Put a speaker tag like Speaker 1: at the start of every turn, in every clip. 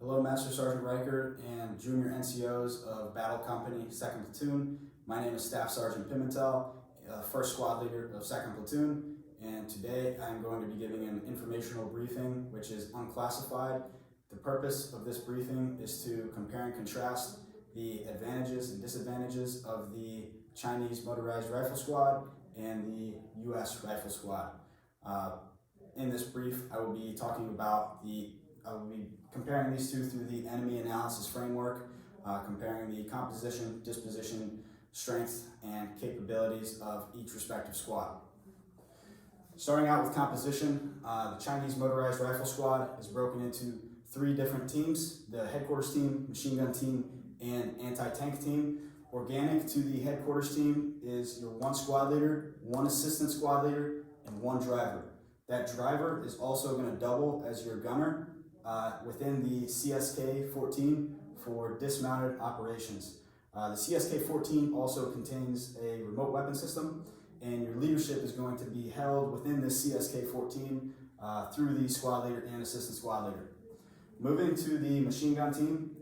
Speaker 1: Hello, Master Sergeant Riker and Junior NCOs of Battle Company, 2nd Platoon. My name is Staff Sergeant Pimentel, First Squad Leader of 2nd Platoon, and today I'm going to be giving an informational briefing which is unclassified. The purpose of this briefing is to compare and contrast the advantages and disadvantages of the Chinese Motorized Rifle Squad and the U.S. Rifle Squad. In this brief, I will be comparing these two through the enemy analysis framework, comparing the composition, disposition, strength, and capabilities of each respective squad. Starting out with composition, the Chinese Motorized Rifle Squad is broken into 3 different teams: the headquarters team, machine gun team, and anti-tank team. Organic to the headquarters team is your 1 squad leader, 1 assistant squad leader, and 1 driver. That driver is also going to double as your gunner within the CSK-14 for dismounted operations. The CSK-14 also contains a remote weapon system, and your leadership is going to be held within this CSK-14 through the squad leader and assistant squad leader. Moving to the machine gun team,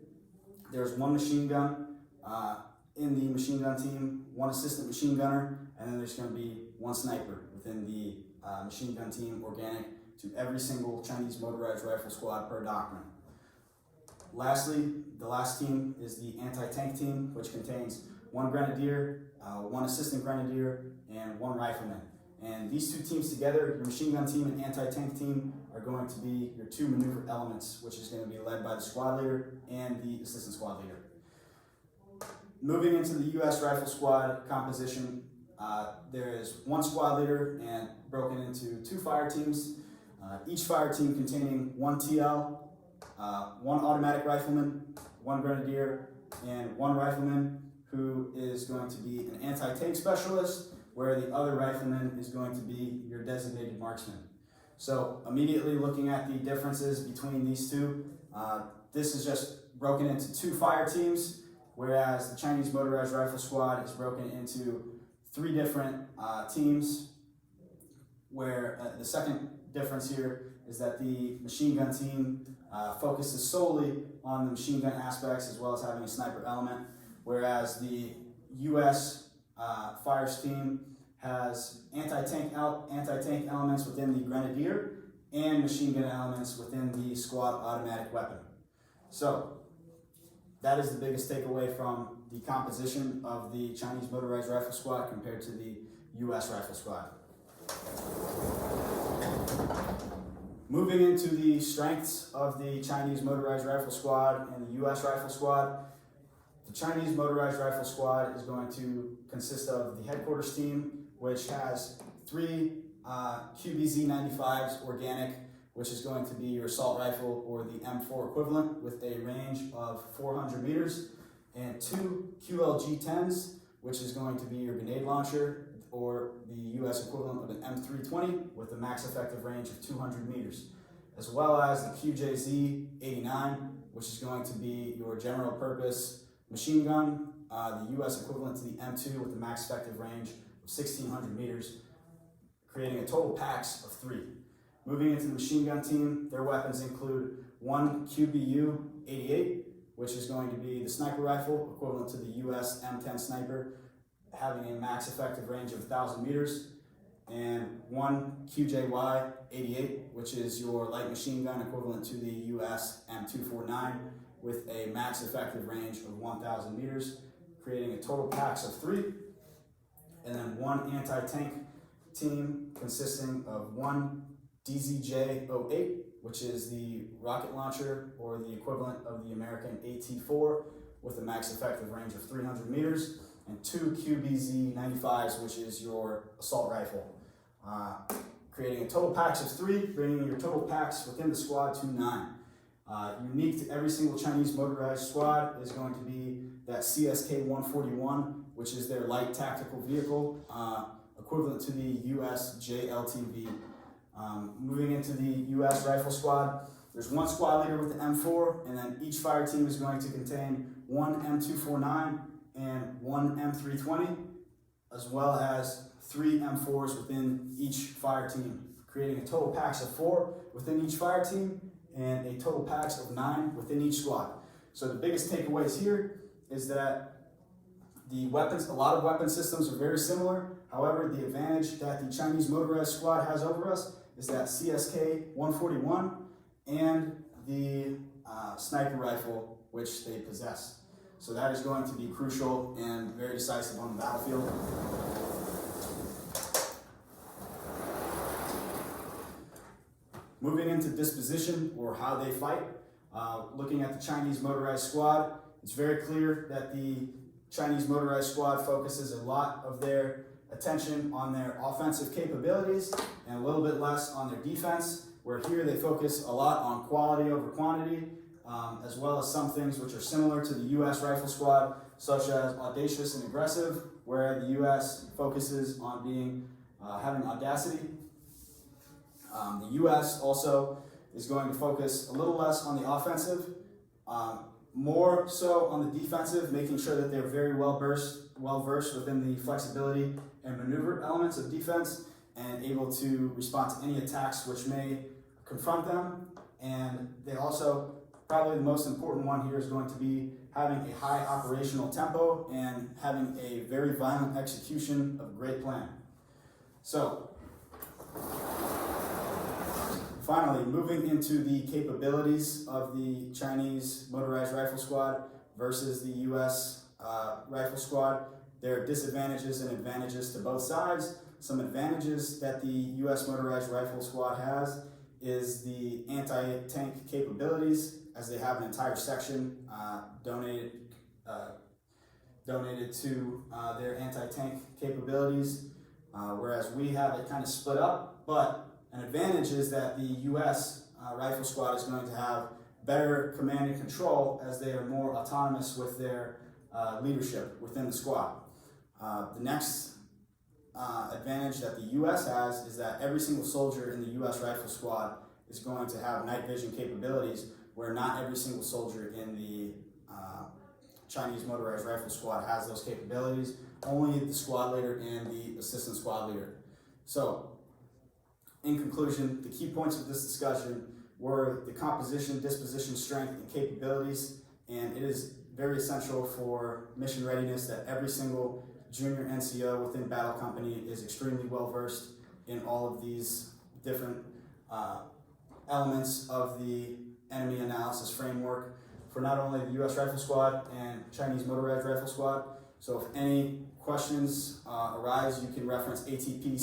Speaker 1: there's 1 machine gun in the machine gun team, 1 assistant machine gunner, and then there's going to be 1 sniper within the machine gun team, organic to every single Chinese Motorized Rifle Squad per doctrine. Lastly, the last team is the anti-tank team, which contains 1 grenadier, 1 assistant grenadier, and 1 rifleman. And these 2 teams together, your machine gun team and anti-tank team, are going to be your 2 maneuver elements, which is going to be led by the squad leader and the assistant squad leader. Moving into the U.S. Rifle Squad composition, there is 1 squad leader and broken into 2 fire teams. Each fire team containing 1 TL, 1 automatic rifleman, 1 grenadier, and 1 rifleman who is going to be an anti-tank specialist, where the other rifleman is going to be your designated marksman. So immediately looking at the differences between these two, this is just broken into 2 fire teams, whereas the Chinese Motorized Rifle Squad is broken into 3 different teams, where the second difference here is that the machine gun team focuses solely on the machine gun aspects as well as having a sniper element, whereas the U.S. Fires team has anti-tank elements within the grenadier and machine gun elements within the squad automatic weapon. So that is the biggest takeaway from the composition of the Chinese Motorized Rifle Squad compared to the U.S. Rifle Squad. Moving into the strengths of the Chinese Motorized Rifle Squad and the U.S. Rifle Squad, the Chinese Motorized Rifle Squad is going to consist of the headquarters team, which has 3 QBZ-95s organic, which is going to be your assault rifle or the M4 equivalent with a range of 400 meters, and 2 QLG-10s, which is going to be your grenade launcher or the U.S. equivalent of an M320 with a max effective range of 200 meters, as well as the QJZ-89, which is going to be your general purpose machine gun, the U.S. equivalent to the M2 with a max effective range of 1,600 meters, creating a total PAX of 3. Moving into the machine gun team, their weapons include 1 QBU-88, which is going to be the sniper rifle, equivalent to the U.S. M10 sniper, having a max effective range of 1,000 meters, and 1 QJY-88, which is your light machine gun, equivalent to the U.S. M249, with a max effective range of 1,000 meters, creating a total PAX of 3. And then 1 anti-tank team consisting of 1 DZJ-08, which is the rocket launcher or the equivalent of the American AT-4 with a max effective range of 300 meters, and 2 QBZ-95s, which is your assault rifle, creating a total PAX of 3, bringing your total PAX within the squad to 9. Unique to every single Chinese motorized squad is going to be that CSK-141, which is their light tactical vehicle, equivalent to the US JLTV. Moving into the U.S. Rifle Squad, there's 1 squad leader with the M4, and then each fire team is going to contain 1 M249 and 1 M320, as well as 3 M4s within each fire team, creating a total PAX of 4 within each fire team and a total packs of 9 within each squad. So the biggest takeaways here is that the weapons, a lot of weapon systems are very similar. However, the advantage that the Chinese motorized squad has over us is that CSK 141 and the sniper rifle which they possess. So that is going to be crucial and very decisive on the battlefield. Moving into disposition, or how they fight, looking at the Chinese motorized squad, it's very clear that the Chinese motorized squad focuses a lot of their attention on their offensive capabilities and a little bit less on their defense, where here they focus a lot on quality over quantity, as well as some things which are similar to the U.S. rifle squad, such as audacious and aggressive, where the U.S. focuses on having audacity. The U.S. also is going to focus a little less on the offensive, more so on the defensive, making sure that they're very well versed within the flexibility and maneuver elements of defense and able to respond to any attacks which may confront them. And they also, probably the most important one here is going to be having a high operational tempo and having a very violent execution of a great plan. So, finally, moving into the capabilities of the Chinese motorized rifle squad versus the U.S. Rifle squad, there are disadvantages and advantages to both sides. Some advantages that the U.S. motorized rifle squad has is the anti-tank capabilities, as they have an entire section donated to their anti-tank capabilities, whereas we have it kind of split up. But an advantage is that the U.S. Rifle Squad is going to have better command and control, as they are more autonomous with their leadership within the squad. The next advantage that the U.S. has is that every single soldier in the U.S. Rifle Squad is going to have night vision capabilities, where not every single soldier in the Chinese Motorized Rifle Squad has those capabilities. Only the squad leader and the assistant squad leader. So, in conclusion, the key points of this discussion were the composition, disposition, strength, and capabilities, and it is very essential for mission readiness that every single junior NCO within Battle Company is extremely well versed in all of these different elements of the enemy analysis framework for not only the U.S. Rifle Squad and Chinese Motorized Rifle Squad. So if any questions arise, you can reference ATP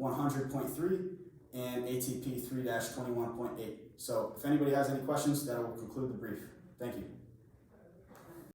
Speaker 1: 7-100.3 and ATP 3-21.8. So if anybody has any questions, that will conclude the brief. Thank you.